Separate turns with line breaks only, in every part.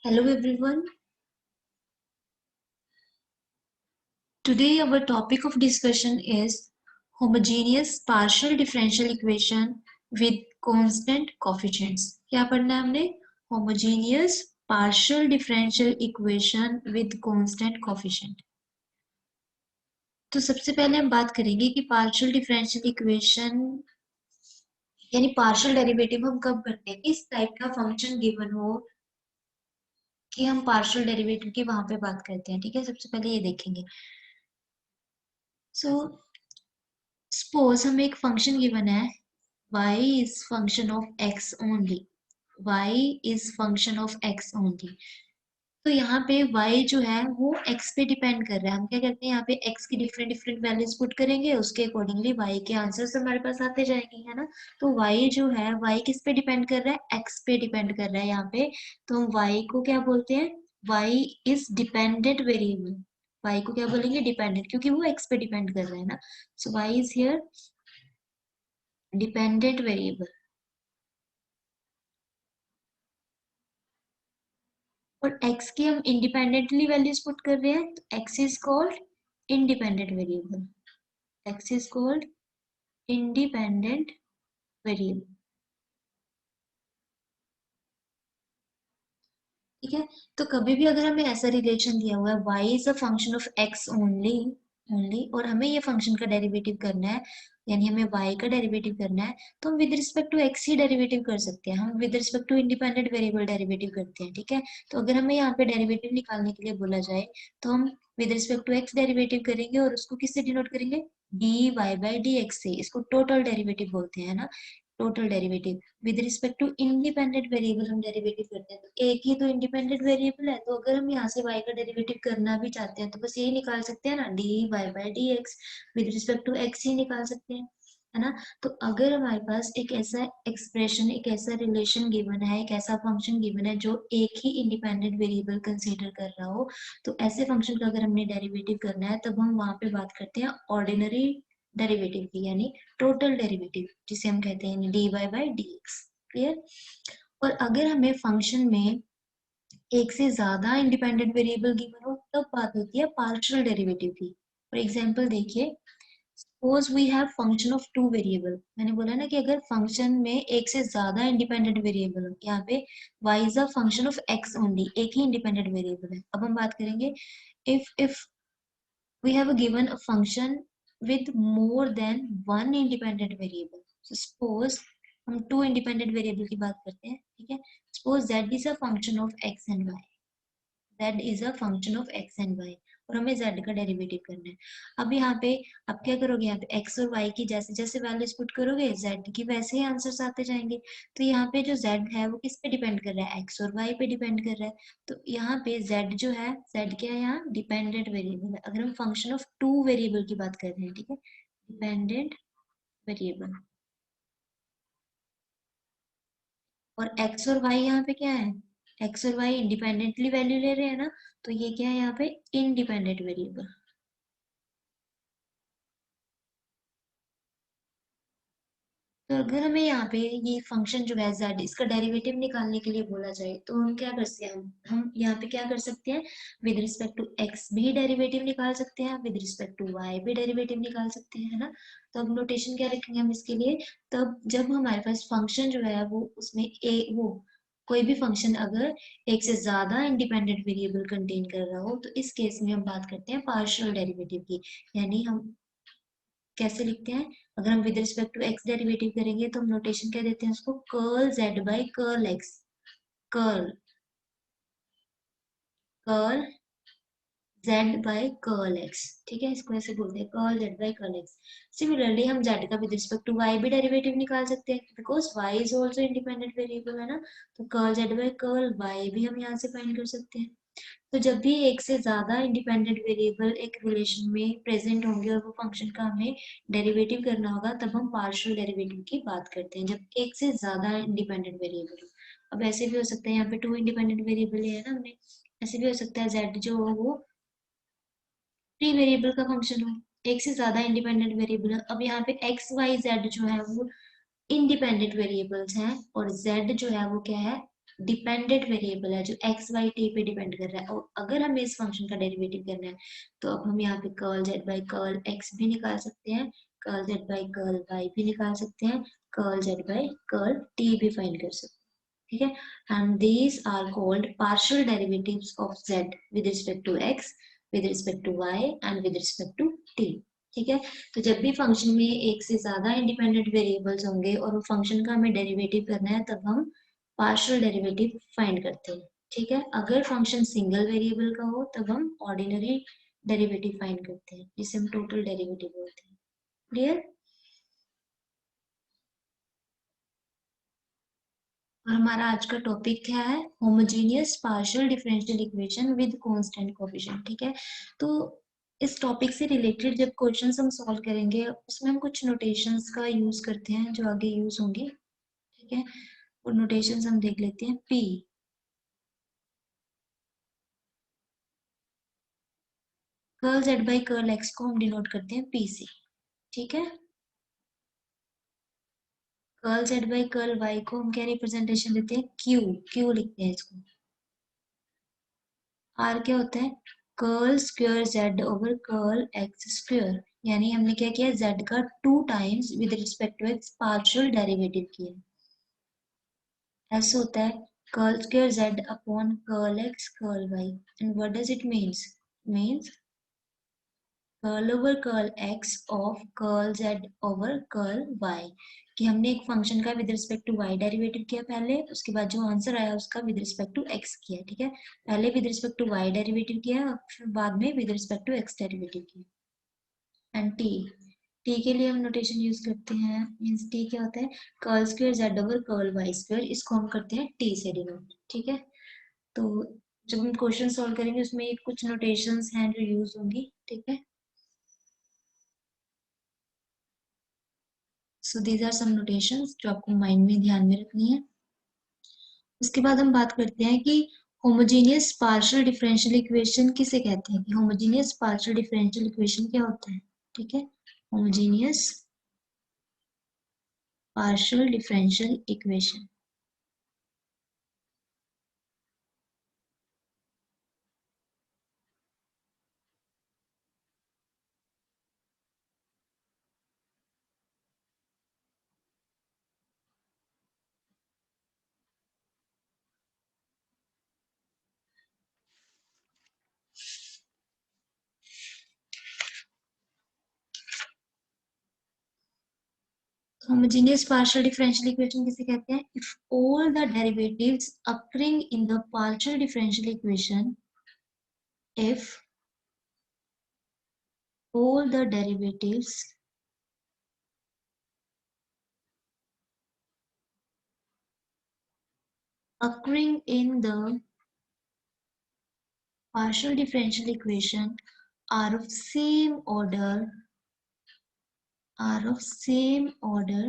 Hello everyone. Today our topic of discussion is homogeneous partial differential equation with constant coefficients. क्या पढ़ना है हमने? Homogeneous partial differential equation with constant coefficient. तो सबसे पहले हम बात करेंगे कि पार्शियल डिफरेंशियल इक्वेशन यानी पार्शियल डेरिवेटिव हम कब करते हैं, इस टाइप का फंक्शन गिवन हो कि हम पार्शियल डेरिवेटिव की वहां पे बात करते हैं. ठीक है, सबसे पहले ये देखेंगे. सो सपोज हमें एक फंक्शन गिवन है y is function of x only. y is function of x only. तो यहाँ पे y जो है वो x पे डिपेंड कर रहा है. हम क्या करते हैं, यहाँ पे x की डिफरेंट डिफरेंट वैल्यूज पुट करेंगे, उसके अकॉर्डिंगली y के आंसर्स हमारे पास आते जाएंगे, है ना. तो y जो है y किस पे डिपेंड कर रहा है, x पे डिपेंड कर रहा है यहाँ पे. तो हम y को क्या बोलते हैं, y is dependent variable. y को क्या बोलेंगे, डिपेंडेंट, क्योंकि वो x पे डिपेंड कर रहा है ना. सो y is here dependent variable. और x की हम इंडिपेंडेंटली वैल्यूज पुट कर रहे हैं, तो x is called independent variable. x is called independent variable. ठीक है, तो कभी भी अगर हमें ऐसा रिलेशन दिया हुआ है y is a function of x only only, और हमें ये फंक्शन का डेरिवेटिव करना है, यानी हमें y का डेरिवेटिव करना है, तो हम विद रिस्पेक्ट टू x ही डेरिवेटिव कर सकते हैं. हम with respect to independent variable derivative करते हैं. ठीक है, तो अगर हमें यहाँ पे डेरिवेटिव निकालने के लिए बोला जाए, तो हम with respect to x derivative करेंगे और उसको किससे डिनोट करेंगे, dy बाई dx से. इसको टोटल डेरिवेटिव बोलते हैं ना, total derivative. With respect to independent variable हम डेरिवेटिव करते हैं, तो एक ही तो इंडिपेंडेंट वेरिएबल है, तो अगर हम यहाँ से y का डेरिवेटिव करना भी चाहते हैं तो बस यही निकाल सकते हैं ना, dy by dx. With respect to x ही निकाल सकते हैं, है ना. तो अगर हमारे पास एक ऐसा एक्सप्रेशन, एक ऐसा रिलेशन गिवन है, एक ऐसा फंक्शन गिवन है जो एक ही इंडिपेंडेंट वेरिएबल कंसीडर कर रहा हो, तो ऐसे फंक्शन का अगर हमने डेरिवेटिव करना है, तब हम वहां पे बात करते हैं ऑर्डिनरी डेरिवेटिव की, यानी टोटल डेरिवेटिव, जिसे हम कहते हैं dy बाई dx. क्लियर. और अगर हमें फंक्शन में एक से ज्यादा इंडिपेंडेंट वेरिएबल गिवन हो, तब बात होती है पार्शियल डेरिवेटिव की. फॉर एग्जांपल देखिए, suppose we have function of two variable. मैंने बोला ना कि अगर फंक्शन में एक से ज्यादा इंडिपेंडेंट वेरिएबल हो, यहाँ पे y is a function of x only, एक ही इंडिपेंडेंट वेरिएबल है. अब हम बात करेंगे, if we have given a function with more than one independent variable. So suppose हम टू इंडिपेंडेंट वेरिएबल की बात करते हैं. ठीक है, suppose z is a function of x and y. z is a function of x and y, और हमें z का डेरिवेटिव करना है. अब यहाँ पे आप क्या करोगे, यहाँ पे x और y की जैसे जैसे वैल्यूज पुट करोगे, z की वैसे ही आंसर्स आते जाएंगे. तो यहाँ पे जो z है वो किस पे डिपेंड कर रहा है, x और y पे डिपेंड कर रहा है. तो यहाँ पे z जो है, z क्या है, यहाँ डिपेंडेंट वेरिएबल है. अगर हम फंक्शन ऑफ टू वेरिएबल की बात कर रहे हैं, ठीक है, डिपेंडेंट वेरिएबल. और x और y यहाँ पे क्या है, x और y इंडिपेंडेंटली वैल्यू ले रहे हैं ना, तो ये क्या है यहाँ पे, इंडिपेंडेंट वेरिएबल. तो अगर हमें यहाँ पे ये फंक्शन जो है z, इसका डेरिवेटिव निकालने के लिए बोला जाए, तो हम क्या कर सकते हैं, हम यहाँ पे क्या कर सकते हैं, विद रिस्पेक्ट टू x भी डेरिवेटिव निकाल सकते हैं, विद रिस्पेक्ट टू y भी डेरिवेटिव निकाल सकते हैं, है ना. तो अब नोटेशन क्या रखेंगे हम इसके लिए, तब जब हमारे पास फंक्शन जो है वो उसमें वो कोई भी फंक्शन अगर एक से ज्यादा इंडिपेंडेंट वेरिएबल कंटेन कर रहा हो, तो इस केस में हम बात करते हैं पार्शियल डेरिवेटिव की. यानी हम कैसे लिखते हैं, अगर हम with respect to x derivative करेंगे, तो हम नोटेशन क्या देते हैं उसको, curl z by curl x. Curl curl z by curl x. ठीक है, इसको ऐसे बोलते हैं, curl z by curl x. Similarly हम जेड का विद रिस्पेक्ट टू वाई भी डेरिवेटिव निकाल सकते हैं, because y is also independent variable, है ना. तो curl z by curl y भी हम यहाँ से फाइंड कर सकते हैं. तो जब भी एक से ज्यादा इंडिपेंडेंट वेरिएबल एक रिलेशन में प्रेजेंट होंगे और वो फंक्शन का हमें डेरिवेटिव करना होगा, तब हम पार्शियल डेरिवेटिव की बात करते हैं, जब एक से ज्यादा इंडिपेंडेंट वेरिएबल हो. अब ऐसे भी हो सकता है, यहाँ पे टू इंडिपेंडेंट वेरिएबल है ना हमने, ऐसे भी हो सकता है जेड जो हो वो थ्री वेरिएबल का फंक्शन हो, एक से ज्यादा इंडिपेंडेंट वेरिएबल है. अब यहाँ पे एक्स वाई जेड जो है वो इंडिपेंडेंट वेरिएबल्स हैं, और जेड जो है वो क्या है, डिपेंडेंट वेरिएबल है जो एक्स वाई टी पे डिपेंड कर रहा है, और अगर हमें इस फंक्शन का डेरिवेटिव करना है तो अब हम यहाँ पे curl z by curl x भी निकाल सकते हैं, curl z by curl y भी निकाल सकते हैं, curl z by curl t भी फाइंड कर सकते हैं, ठीक है। And these are called partial derivatives of z with respect to x, with respect to y and with respect to t, ठीक है। तो जब भी फंक्शन में एक से ज्यादा इंडिपेंडेंट वेरिएबल्स होंगे और वो फंक्शन का हमें डेरिवेटिव करना है तब हम पार्शियल डेरिवेटिव फाइंड करते हैं, ठीक है। अगर फंक्शन सिंगल वेरिएबल का हो तब हम ऑर्डिनरी डेरिवेटिव फाइंड करते हैं जिसे हम टोटल डेरिवेटिव बोलते हैं। क्लियर। और हमारा आज का टॉपिक क्या है, homogeneous partial differential equation with constant coefficient, ठीक है। तो इस टॉपिक से रिलेटेड जब क्वेश्चंस हम सॉल्व करेंगे उसमें हम कुछ नोटेशंस का यूज करते हैं जो आगे यूज होंगे, ठीक है। और नोटेशंस हम देख लेते हैं। P, curl z by curl x को हम डिनोट करते हैं पी से, ठीक है। Curl z by curl y को हम क्या रिप्रेजेंटेशन देते हैं, क्यू, क्यू लिखते हैं इसको। आर क्या होता है, curl square z over curl x square, यानी हमने क्या किया, जेड का 2 times with respect to x partial derivative किया। ऐसा होता है curl square z upon curl x curl y, and what does it means, means curl over curl x of curl z over curl y, कि हमने एक function का with respect to y derivative किया पहले, उसके बाद जो आंसर आया उसका विद रिस्पेक्ट टू एक्स किया, ठीक है। पहले with respect to y derivative किया, फिर बाद में with respect to x derivative किया। एंड टी, टी के लिए हम नोटेशन यूज करते हैं, मींस टी क्या होता है, curl square z over curl y square, इसको हम करते हैं टी से डिनोट, ठीक है। तो जब हम क्वेश्चन सॉल्व करेंगे उसमें कुछ नोटेशंस हैं जो यूज होंगी, ठीक है। So these are some notations जो आपको माइंड में ध्यान में रखनी है। उसके बाद हम बात करते हैं कि होमोजेनियस पार्शियल डिफरेंशियल इक्वेशन किसे कहते हैं, कि होमोजेनियस पार्शियल डिफरेंशियल इक्वेशन क्या होता है, ठीक है। Homogeneous partial differential equation, homogeneous partial differential equation किसे कहते हैं, if all the derivatives occurring in the partial differential equation, if all the derivatives occurring in the partial differential equation are of same order,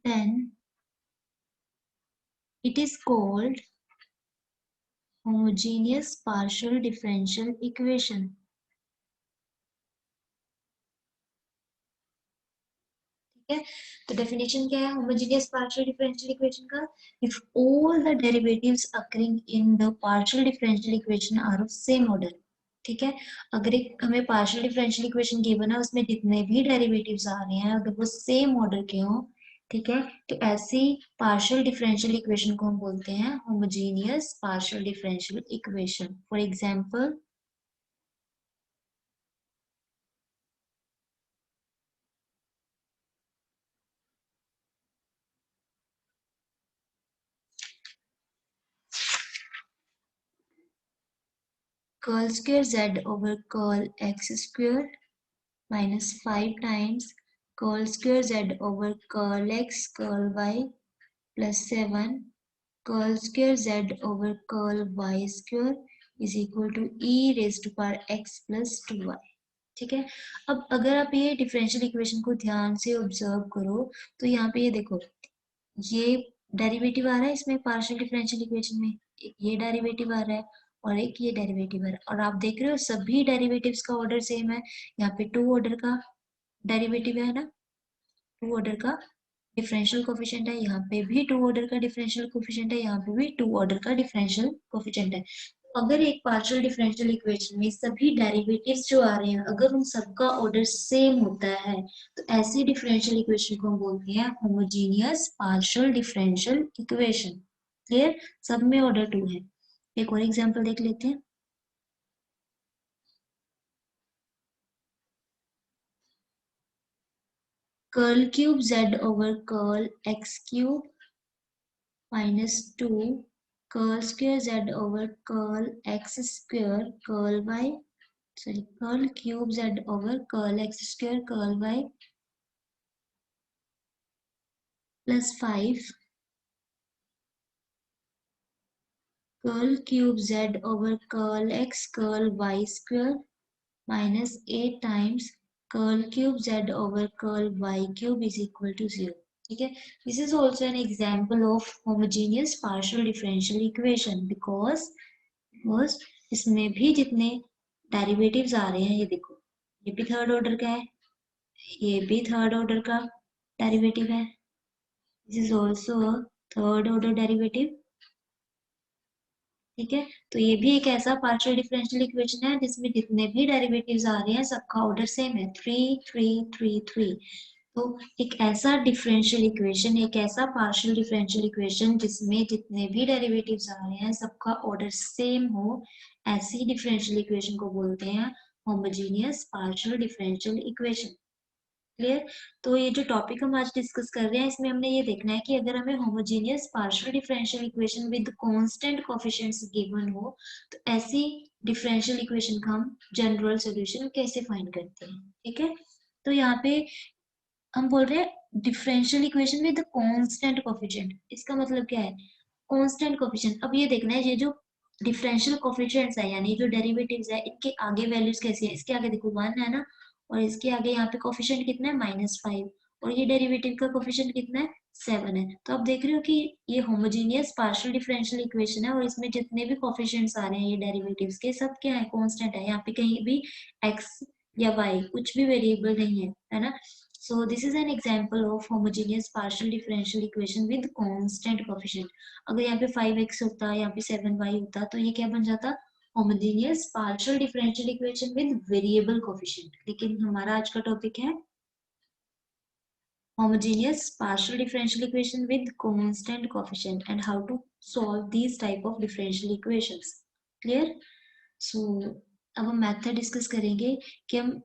then it is called homogeneous partial differential equation, ठीक है। तो definition क्या है homogeneous partial differential equation का, if all the derivatives occurring in the partial differential equation are of same order, ठीक है। अगर एक हमें पार्शियल डिफरेंशियल इक्वेशन गिवन है उसमें जितने भी डेरिवेटिव्स आ रहे हैं अगर वो सेम ऑर्डर के हों, ठीक है, तो ऐसी पार्शियल डिफरेंशियल इक्वेशन को हम बोलते हैं homogeneous partial differential equation. For example, curl square z over curl x square minus 5 times curl square z over curl x curl y plus 7 curl square z over curl y square is equal to e raised to power x plus 2y, ठीक है। अब अगर आप ये differential equation को ध्यान से observe करो तो यहाँ पे ये देखो, ये डेरिवेटिव आ रहा है इसमें पार्शियल डिफरेंशियल इक्वेशन में, एक ये डेरिवेटिव आ रहा है और एक ये डेरिवेटिव आ रहा है, और आप देख रहे हो सभी डेरिवेटिव्स का ऑर्डर सेम है। यहाँ पे 2 ऑर्डर का डेरिवेटिव है ना, 2 ऑर्डर का डिफरेंशियल कोफिशिएंट है, यहाँ पे भी 2 ऑर्डर का डिफरेंशियल कोफिशिएंट है, यहाँ पे भी 2 ऑर्डर का डिफरेंशियल कोफिशिएंट है। अगर एक पार्शियल डिफरेंशियल इक्वेशन में सभी डेरिवेटिव्स जो आ रहे हैं अगर उन सबका ऑर्डर सेम होता है तो ऐसी डिफरेंशियल इक्वेशन को हम बोलते हैं homogeneous partial differential equation. Clear? सब में ऑर्डर 2 है। एक और एग्जांपल देख लेते हैं। Curl cube z over curl x cube -2 curl square z over curl x square curl y sorry curl cube z over curl x square curl y +5 curl cube z over curl x curl y square -8 times curl cube z over curl y cube is equal to 0। ठीक है, this is also an example of homogeneous partial differential equation because इसमें भी जितने derivatives आ रहे हैं ये देखो, ये भी थर्ड ऑर्डर का है, ये भी थर्ड ऑर्डर का डेरिवेटिव है, this is also third order derivative. ठीक है, तो ये भी एक ऐसा पार्शियल डिफरेंशियल इक्वेशन है जिसमें जितने भी डेरिवेटिव्स आ रहे हैं सबका ऑर्डर सेम है, 3 3 3 3। तो एक ऐसा डिफरेंशियल इक्वेशन, एक ऐसा पार्शियल डिफरेंशियल इक्वेशन जिसमें जितने भी डेरिवेटिव्स आ रहे हैं सबका ऑर्डर सेम हो, ऐसी डिफरेंशियल इक्वेशन को बोलते हैं homogeneous partial differential equation. Clear? तो ये जो टॉपिक हम आज डिस्कस कर रहे हैं इसमें हमने ये देखना है कि अगर हमें homogeneous partial differential equation with constant coefficients given हो तो ऐसी डिफरेंशियल इक्वेशन का हम जनरल सॉल्यूशन कैसे फाइंड करते हैं। ठीक है, तो यहाँ पे हम बोल रहे हैं differential equation with constant coefficient, इसका मतलब क्या है? Constant coefficient. अब ये देखना है ये जो डिफरेंशियल कोएफिशिएंट्स है यानी जो डेरिवेटिव्स है इनके आगे वैल्यूज कैसी है, इसके आगे देखो 1 है ना, और इसके आगे यहाँ पे कोएफिशिएंट कितना है -5, और ये डेरिवेटिव का कोएफिशिएंट कितना है 7 है। तो आप देख रहे हो कि ये होमोजीनियस पार्शियल डिफरेंशियल इक्वेशन है और इसमें जितने भी कोएफिशिएंट्स आ रहे हैं ये डेरिवेटिव्स के सब क्या है, कांस्टेंट है, यहाँ पे कहीं भी x या y कुछ भी वेरिएबल नहीं है ना। So this is an example of homogeneous partial differential equation with constant coefficient. अगर यहाँ पे 5x होता, यहाँ पे 7y होता तो ये क्या बन जाता? homogeneous partial differential equation with variable coefficient। लेकिन हमारा आज का टॉपिक है homogeneous partial differential equation with constant coefficient and how to solve these type of differential equations। Clear? So अब हम मेथड डिस्कस करेंगे कि हम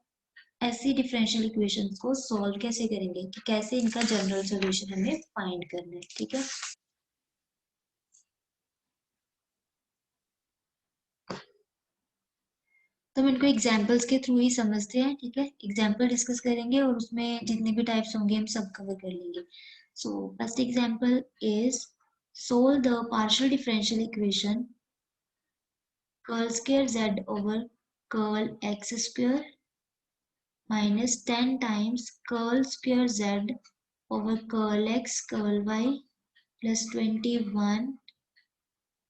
ऐसी डिफरेंशियल इक्वेशंस को सॉल्व कैसे करेंगे, कि कैसे इनका जनरल सॉल्यूशन हमें फाइंड करना है। ठीक है, तो हम इनको एग्जांपल्स के थ्रू ही समझते हैं। ठीक है, एग्जांपल डिस्कस करेंगे और उसमें जितने भी टाइप्स होंगे हम सब कवर कर लेंगे। So first example is solve the partial differential equation curl square z over curl x square -10 times curl square z over curl x curl y +21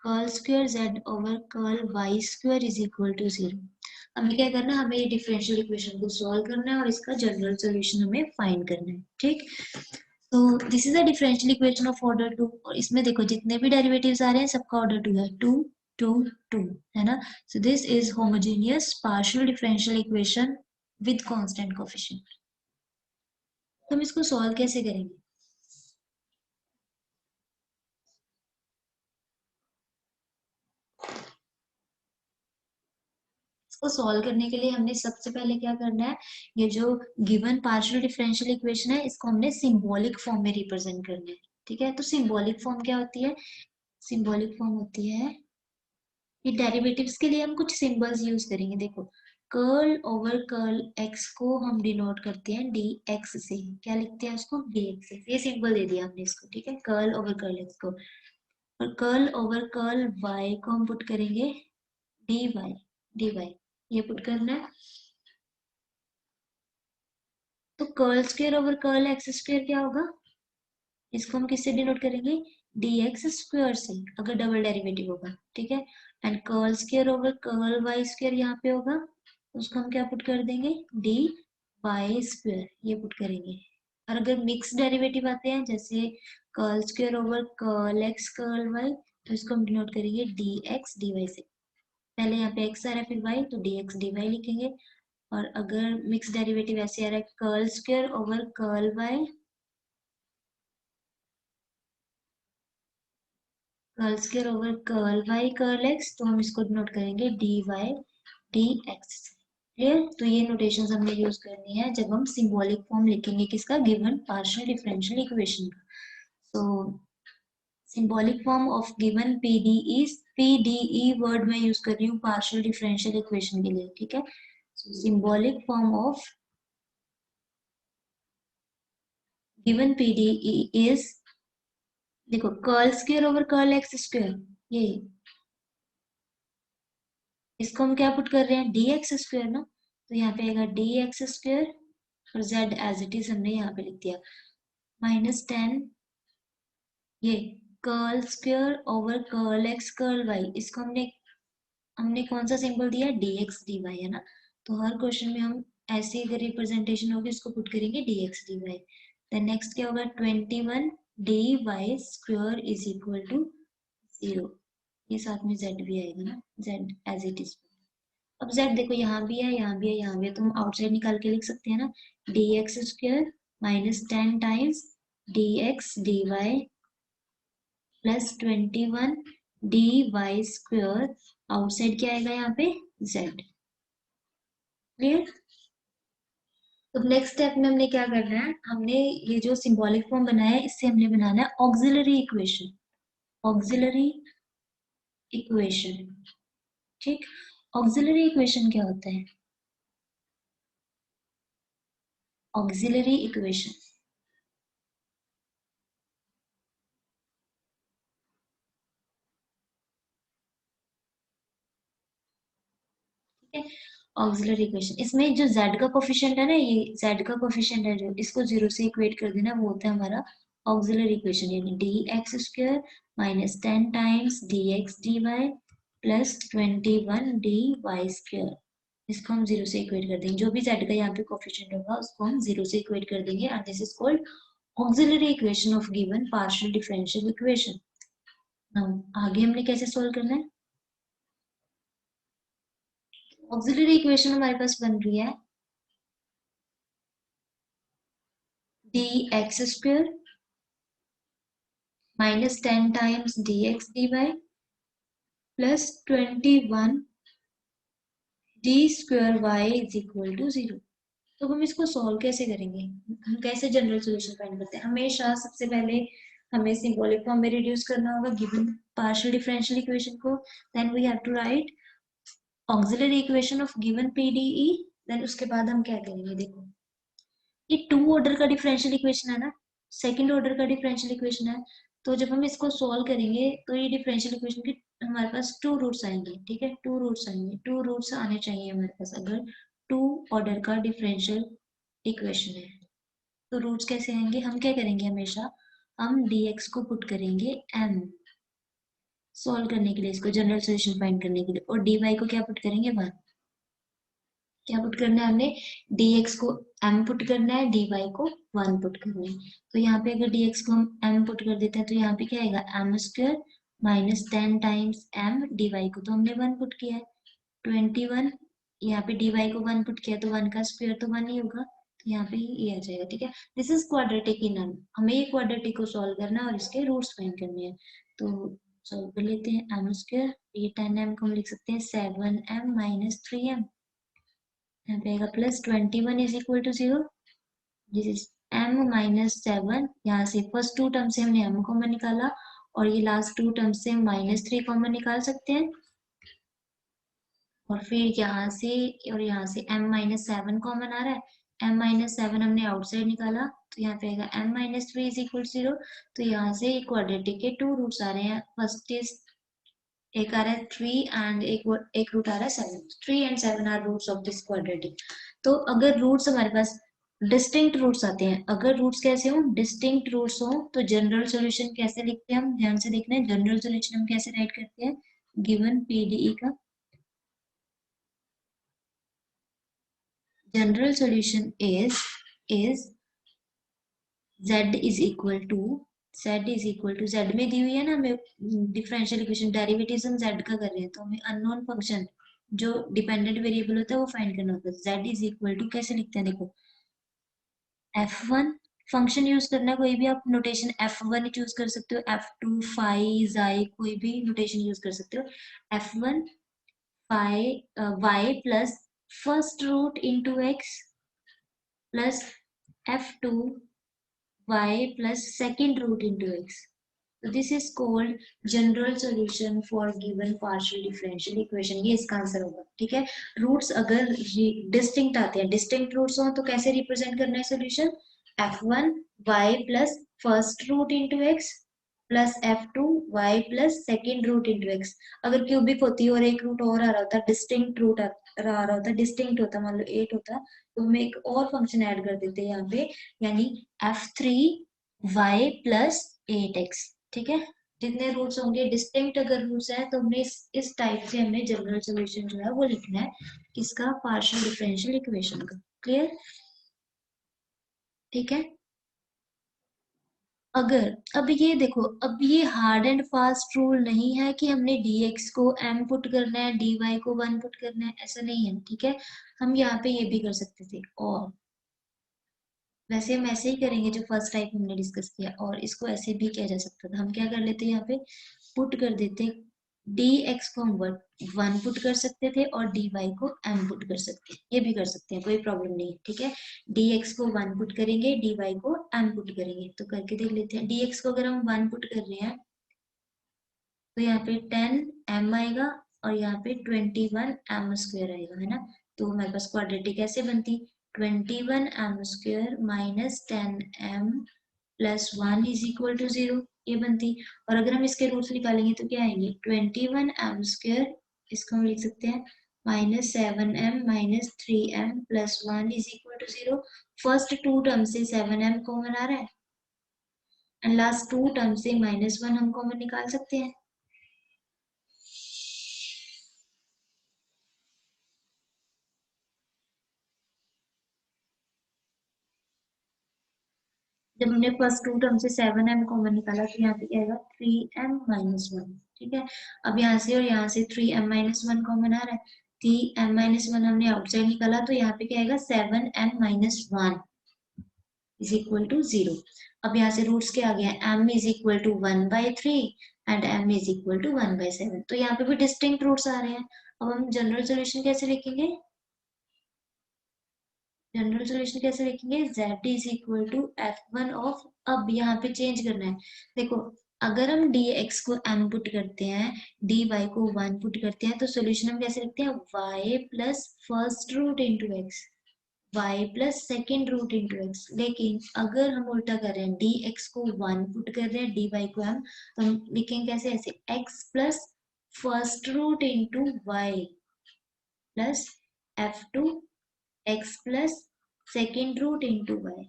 curl square z over curl y square is equal to 0। हमें क्या करना है, हमें ये differential equation को solve करना है और इसका जनरल सॉल्यूशन हमें फाइंड करना है। ठीक, तो this is a differential equation of order 2 और इसमें देखो जितने भी डेरिवेटिव्स आ रहे हैं सबका ऑर्डर 2 है, 2 2 2 है ना। सो this is homogeneous partial differential equation with constant coefficient. तो हम इसको सॉल्व कैसे करेंगे? इसको सॉल्व करने के लिए हमने सबसे पहले क्या करना है, ये जो गिवन पार्शियल डिफरेंशियल इक्वेशन है इसको हमने सिंबॉलिक फॉर्म में रिप्रेजेंट करना है। ठीक है, तो सिंबॉलिक फॉर्म क्या होती है? सिंबॉलिक फॉर्म होती है, ये डेरिवेटिव्स के लिए हम कुछ सिंबल्स यूज करेंगे। देखो, कर्ल ओवर कर्ल x को हम डिनोट करते हैं dx से, क्या लिखते हैं उसको? dx से, ये सिंबल दे दिया हमने इसको। ठीक है, कर्ल ओवर कर्ल x को, और कर्ल ओवर कर्ल y को हम पुट करेंगे dy dy, ये पुट करना है। तो curl square over curl x square क्या होगा? इसको हम किससे डिनोट करेंगे? dx स्क्वायर से, अगर डबल डेरिवेटिव होगा। ठीक है, and curl square over curl y square यहाँ पे होगा, उसको हम क्या पुट कर देंगे? dy स्क्वायर, ये पुट करेंगे। और अगर मिक्स डेरिवेटिव आते हैं जैसे curl square over curl x curl y, तो इसको हम डिनोट करेंगे डी एक्स डी वाई से। पहले यहाँ पे एक्स आ रहा है फिर वाई, तो डी एक्स डी वाई लिखेंगे। और अगर मिक्स डेरिवेटिव ऐसे आ रहा है curl square over curl y, curl square over curl y curl x, तो हम इसको डिनोट करेंगे d y d x. Clear? तो ये नोटेशंस हमने यूज करनी है जब हम सिंबॉलिक फॉर्म लिखेंगे किसका, गिवन पार्शियल डिफरेंशियल इक्वेशन का। So symbolic form of given PDE, PDE word मैं यूज कर रही हूँ पार्शियल डिफरेंशियल इक्वेशन के लिए, ठीक है। Symbolic form of given PDE is, देखो curl square over curl x square, ये इसको हम क्या पुट कर रहे हैं, डी एक्स स्क्वायर ना, तो यहाँ पे आएगा डी एक्स स्क्वायर और जेड एज इट इज हमने यहाँ पे लिख दिया, -10 ये curl square over curl x curl y, इसको हमने हमने कौन सा सिंबल दिया, डी एक्स डी वाई है ना। तो हर क्वेश्चन में हम ऐसे अगर रिप्रेजेंटेशन होगी इसको पुट करेंगे d x d y. Then next क्या होगा, 21 d y square is equal to 0, ये साथ में जेड भी आएगा ना, जेड एज इट इज। अब जेड देखो यहाँ भी है यहाँ भी है यहाँ भी है, तो हम आउटसाइड निकाल के लिख सकते हैं ना, d x square -10 times d x d y plus 21 d y square, outside क्या आएगा यहाँ पे, जेड। क्लियर? तो नेक्स्ट स्टेप में हमने क्या करना है, हमने ये जो सिंबॉलिक फॉर्म बनाया है इससे हमने बनाना है ऑक्सिलरी इक्वेशन, ऑक्सिलरी इक्वेशन। ठीक, ऑक्सिलरी इक्वेशन क्या होता है, ऑक्सिलरी इक्वेशन, ठीक है। ऑक्सिलरी इक्वेशन, इसमें जो z का कोफिशिएंट है ना, ये z का कोफिशिएंट है जो इसको 0 से इक्वेट कर देना, वो होता है हमारा ऑक्सिलरी इक्वेशन, यानी d x square -10 times d x d y plus 21 d y square, इसको हम 0 से इक्वेट कर देंगे, जो भी z का यहाँ पे कोफिशिएंट होगा उसको हम 0 से इक्वेट कर देंगे, and this is called auxiliary equation of given partial differential equation. Now आगे हमने कैसे सोल्व करना है, ऑक्सिलरी इक्वेशन हमारे पास बन रही है d x square -10 times d x d y plus 21 d square y is equal to 0। तो हम इसको सॉल्व कैसे करेंगे, हम कैसे जनरल सॉल्यूशन फाइंड करते हैं, हमेशा सबसे पहले हमें सिंबॉलिक फॉर्म में रिड्यूस करना होगा गिवन पार्शियल डिफरेंशियल इक्वेशन को, then we have to write auxiliary equation of given PDE, then उसके बाद हम क्या करेंगे, देखो ये 2 ऑर्डर का डिफरेंशियल इक्वेशन है ना, सेकंड ऑर्डर का डिफरेंशियल इक्वेशन है, तो जब हम इसको सॉल्व करेंगे तो ये डिफरेंशियल इक्वेशन के हमारे पास 2 रूट्स आएंगे, ठीक है, 2 रूट्स आएंगे, 2 रूट्स आने चाहिए हमारे पास अगर 2 ऑर्डर का डिफरेंशियल इक्वेशन है। तो रूट्स कैसे आएंगे, हम क्या करेंगे, हमेशा हम dx को पुट करेंगे m सॉल्व करने के लिए, इसको जनरल सॉल्यूशन फाइंड करने के लिए, और dy को क्या पुट करेंगे 1, क्या पुट करना है हमने, dx को m पुट करना है, dy को 1 पुट करना है। तो यहाँ पे अगर dx को हम m पुट कर देते हैं तो यहाँ पे क्या आएगा, m square -10 times m, dy को तो हमने 1 पुट किया है, 21, यहाँ पे dy को 1 पुट किया तो 1 का स्क्वायर तो 1 ही होगा, तो यहाँ पे ये आ जाएगा, ठीक है। This is quadratic in m, हमें ये क्वाड्रेटिक को सॉल्व करना है और इसके रूट्स फाइंड करने हैं। तो सॉल्व कर लेते हैं, m स्क्वायर, ये 10m को हम लिख सकते हैं 7m - 3m, यहाँ पे आएगा plus 21 is equal to 0, this is m - 7, यहाँ से फर्स्ट 2 टर्म से हमने m कॉमन निकाला और ये लास्ट 2 टर्म से हम -3 कॉमन निकाल सकते हैं, और फिर यहाँ से और यहाँ से m - 7 कॉमन आ रहा है, m - 7 हमने आउटसाइड निकाला तो यहाँ पे आएगा m - 3 इज इक्वल 0। तो यहाँ से क्वाड्रेटिक के 2 रूट्स आ रहे हैं, फर्स्ट इज एक आ रहा है 3 एंड एक रूट आ रहा है 7, 3 and 7 are roots of this quadratic. तो अगर रूट्स हमारे पास डिस्टिंक्ट रूट्स आते हैं, अगर रूट्स कैसे हो, डिस्टिंक्ट रूट्स हो, तो जनरल सॉल्यूशन कैसे लिखते हैं, हम ध्यान से देखना है, जनरल सॉल्यूशन हम कैसे राइट करते हैं, गिवन पीडीई का general solution is z is equal to z में दी हुई है ना हमें डिफरेंशियल इक्वेशन, डेरिवेटिव हम z का कर रहे हैं तो हमें अननोन फंक्शन जो डिपेंडेंट वेरिएबल होता है वो फाइंड करना होता है। z इज इक्वल टू कैसे लिखते हैं देखो, f1 फंक्शन यूज करना है, कोई भी आप नोटेशन f1 चूज कर सकते हो, f2 फाई जाई कोई भी नोटेशन यूज कर सकते हो। f1 phi y plus first root into x plus f2 y plus second root into x. So this is called general solution for given partial differential equation। ये इसका answer होगा, ठीक है। रूट्स अगर distinct आते हैं, डिस्टिंक्ट रूट्स हो तो कैसे रिप्रेजेंट करना है solution, f1 y plus first root into x plus f2 y plus second root into x. अगर क्यूबिक होती है और एक रूट और आ रहा होता, डिस्टिंक्ट रूट आ रहा होता, डिस्टिंक्ट होता, मान लो 8 होता, तो हम एक और फंक्शन ऐड कर देते हैं यहाँ पे, यानी f3y प्लस 8x, ठीक है। जितने रूट्स होंगे डिस्टिंक्ट अगर रूट्स है तो हमने इस टाइप से हमने जनरल सॉल्यूशन जो है वो लिखना है किसका, पार्शियल डिफरेंशियल इक्वेशन का। क्लियर, ठीक है। अगर अब ये देखो, अब ये हार्ड एंड फास्ट रूल नहीं है कि हमने dx को m पुट करना है, dy को 1 पुट करना है, ऐसा नहीं है, ठीक है। हम यहाँ पे ये भी कर सकते थे, और वैसे हम ऐसे ही करेंगे जो फर्स्ट टाइप हमने डिस्कस किया, और इसको ऐसे भी किया जा सकता था। हम क्या कर लेते यहाँ पे पुट कर देते, dx को हम 1 पुट कर सकते थे और dy को m पुट कर सकते हैं, ये भी कर सकते हैं, कोई प्रॉब्लम नहीं है, ठीक है। dx को 1 पुट करेंगे, dy को m पुट करेंगे, तो करके देख लेते हैं। dx को अगर हम 1 पुट कर रहे हैं तो यहाँ पे 10m आएगा और यहाँ पे 21m² आएगा, है ना। तो हमारे पास क्वाड्रेटिक ऐसे बनती, 21m² minus 10m plus 1 is equal to 0, ये बनती। और अगर हम इसके रूट्स निकालेंगे तो क्या आएंगे, 21m², इसको हम लिख सकते हैं minus 7m minus 3m plus 1 is equal to 0। First two term से 7m कॉमन आ रहा है एंड लास्ट टू टर्म से -1 हम कॉमन निकाल सकते हैं। जब हमने फर्स्ट टू टर्म से 7m कॉमन निकाला तो यहाँ पे क्या आएगा, 3m माइनस 1, ठीक है। अब यहाँ से और यहाँ से 3m माइनस 1 कॉमन आ रहा है, 3m माइनस 1 हमने आउटसाइड निकाला तो यहाँ पे क्या आएगा, 7m minus 1 is equal to 0। अब यहाँ से रूट्स क्या आ गया, m is equal to 1/3 and m is equal to 1/7, तो यहाँ पे भी डिस्टिंक्ट रूट्स आ रहे हैं। अब हम जनरल सोल्यूशन कैसे लिखेंगे, जनरल सोल्यूशन कैसे लिखेंगे, z is equal to f1 of, अब यहाँ पे चेंज करना है। देखो, अगर हम dx को m पुट करते हैं, dy को 1 पुट करते हैं, तो सोल्यूशन हम कैसे लिखते हैं, y plus first root into x, y plus second root into x. लेकिन अगर हम उल्टा कर रहे हैं, dx को 1 पुट कर रहे हैं, dy को m, तो हम लिखेंगे कैसे, ऐसे x plus first root into y plus f2 x plus second root into y,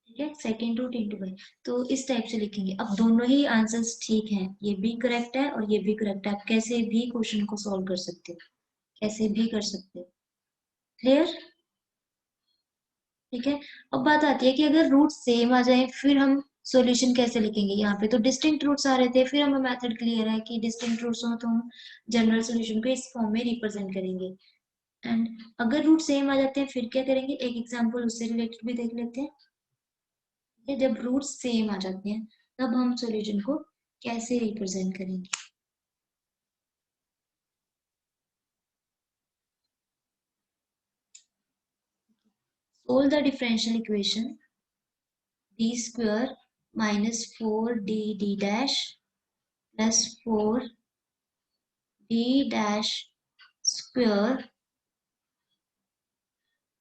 ठीक है, सेकेंड रूट इंटू वाई। तो इस टाइप से लिखेंगे। अब दोनों ही आंसर्स ठीक हैं, ये भी करेक्ट है और ये भी करेक्ट है, आप कैसे भी क्वेश्चन को सॉल्व कर सकते हो, कैसे भी कर सकते हो। क्लियर, ठीक है। अब बात आती है कि अगर रूट सेम आ जाए फिर हम सॉल्यूशन कैसे लिखेंगे। यहाँ पे तो डिस्टिंक्ट रूट्स आ रहे थे, फिर हमें मेथड क्लियर है कि डिस्टिंक्ट रूट्स हो तो हम जनरल सॉल्यूशन को इस फॉर्म में रिप्रेजेंट करेंगे। एंड अगर रूट सेम आ जाते हैं फिर क्या करेंगे, एक एग्जांपल उससे रिलेटेड भी देख लेते हैं। जब रूट्स सेम आ जाते हैं तब हम सॉल्यूशन को कैसे रिप्रेजेंट करेंगे। Solve the differential equation d square minus 4d d dash plus 4d dash square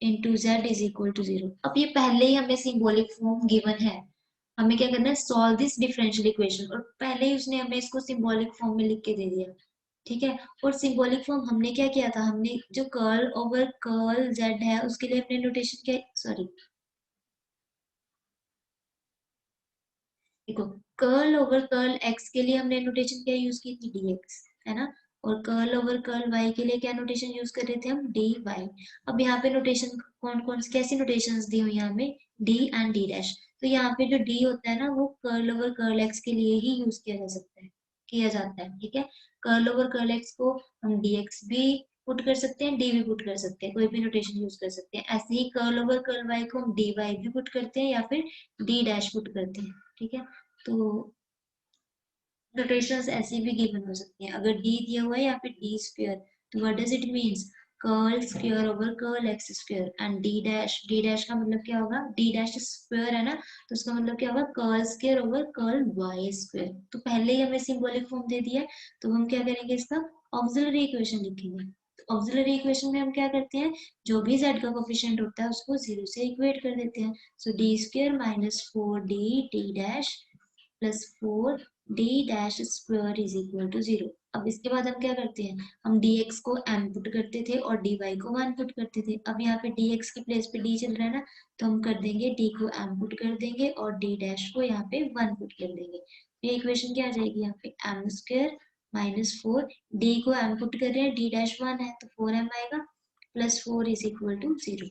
into z is equal to 0। अब ये पहले ही हमें सिंबॉलिक फॉर्म गिवन है, हमें क्या करना है, सॉल्व दिस डिफरेंशियल इक्वेशन, और पहले ही उसने हमें इसको सिंबॉलिक फॉर्म में लिख के दे दिया, ठीक है। और सिंबॉलिक फॉर्म हमने क्या किया था, हमने जो कर्ल ओवर कर्ल z है उसके लिए अपने नोटेशन क्या, सॉरी देखो, कर्ल ओवर कर्ल x के लिए हमने नोटेशन क्या यूज की थी, dx, है ना। और कर्ल ओवर कर्ल वाई के लिए क्या नोटेशन यूज कर रहे थे हम, डी वाई। अब यहाँ पे नोटेशन कौन कौन कैसी नोटेशंस दी हुई है हमें, डी एंड डी डैश। तो यहाँ पे जो डी होता है ना वो कर्ल ओवर कर्ल एक्स के लिए ही यूज किया जा सकता है, किया जाता है, ठीक है। कर्ल ओवर कर्ल एक्स को हम डी एक्स भी पुट कर सकते हैं, डी भी पुट कर सकते हैं, कोई भी नोटेशन यूज कर सकते हैं। ऐसे ही कर्ल ओवर कर्ल वाई को हम डी वाई भी पुट करते हैं या फिर डी डैश पुट करते हैं, ठीक है। तो नोटेशंस ऐसी भी गिवन हो सकती हैं, अगर डी दिया हुआ है या फिर डी स्क्वायर, तो what does it means, curl square over curl x square and D dash का मतलब क्या होगा, डी डैश स्क्वायर है ना, तो उसका मतलब क्या होगा, curl square over curl y square. तो पहले ही हमें सिंबॉलिक फॉर्म दे दिया है, तो हम क्या करेंगे, इसका ऑक्सिलरी इक्वेशन लिखेंगे। तो ऑक्सिलरी इक्वेशन में हम क्या करते हैं, जो भी z का कोफिशिएंट होता है उसको 0 से इक्वेट कर देते हैं। So D square minus 4d D dash plus 4d dash square is equal to 0। अब इसके बाद हम क्या करते हैं, हम dx को m पुट करते थे और dy को 1 पुट करते थे। अब यहाँ पे dx की प्लेस पे d चल रहा है ना, तो हम कर देंगे d को m पुट कर देंगे और d डैश को यहाँ पे 1 पुट कर देंगे। ये इक्वेशन क्या आ जाएगी, यहाँ पे m स्क्वायर माइनस 4, d को m पुट कर रहे हैं, d डैश 1 है तो 4m आएगा, प्लस 4 इज इक्वल टू 0।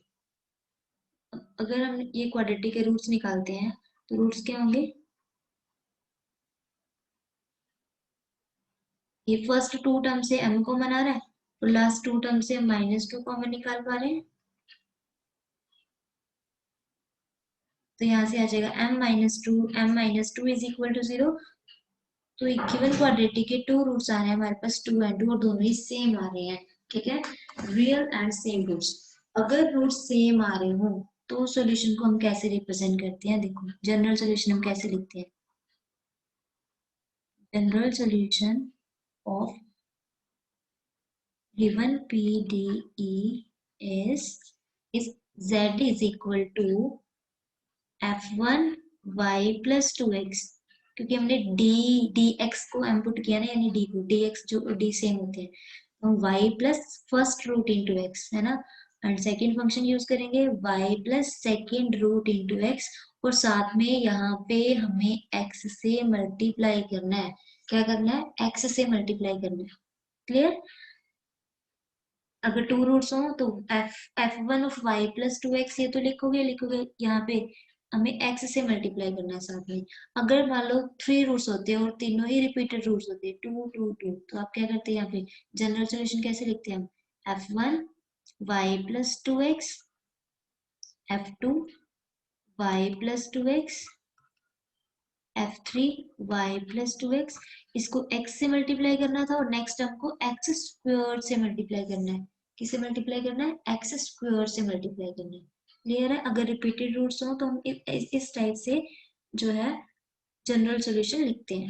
अगर हम ये क्वाड्रेटिक के रूट्स निकालते हैं तो रूट्स क्या होंगे, ये फर्स्ट टू टर्म से m कॉमन आ रहा है और लास्ट टू टर्म से हम -2 कॉमन निकाल पा रहे हैं, तो यहाँ से आ जाएगा m-2 इज इक्वल टू 0। तो एक गिवन क्वाड्रेटिक के टू रूट्स आ रहे हैं हमारे पास, 2 एंड 2, और दोनों ही सेम आ रहे हैं, ठीक है, रियल एंड सेम रूट्स। अगर रूट्स सेम आ रहे हो तो सॉल्यूशन को हम कैसे रिप्रेजेंट करते हैं, देखो जनरल सॉल्यूशन हम कैसे लिखते हैं, general solution of given PDE is z is equal to f1 y plus 2x, क्योंकि हमने dx को m पुट किया ना, यानी d को dx जो d सेम होते हैं, तो y plus first root into x है ना, एंड सेकेंड फंक्शन यूज करेंगे y plus second root into x, और साथ में यहाँ पे हमें x से मल्टीप्लाई करना है, क्या करना है, x से मल्टीप्लाई करना है, क्लियर। अगर टू रूट्स हो तो f1 of y plus 2x, ये तो लिखोगे यहाँ पे हमें x से मल्टीप्लाई करना है साथ में। अगर मान लो थ्री रूट्स होते हैं और तीनों ही रिपीटेड रूट्स होते हैं, 2 2 2, तो आप क्या करते हैं, यहाँ पे जनरल सॉल्यूशन कैसे लिखते हैं हम, f1 y plus 2x, f2 y plus 2x, f3 y plus 2x, इसको x से मल्टीप्लाई करना था और नेक्स्ट टर्म को x स्क्वायर से मल्टीप्लाई करना है, किसे मल्टीप्लाई करना है, x स्क्वायर से मल्टीप्लाई करना है, क्लियर है। अगर रिपीटेड रूट्स हो तो हम इस टाइप से जो है जनरल सॉल्यूशन लिखते हैं,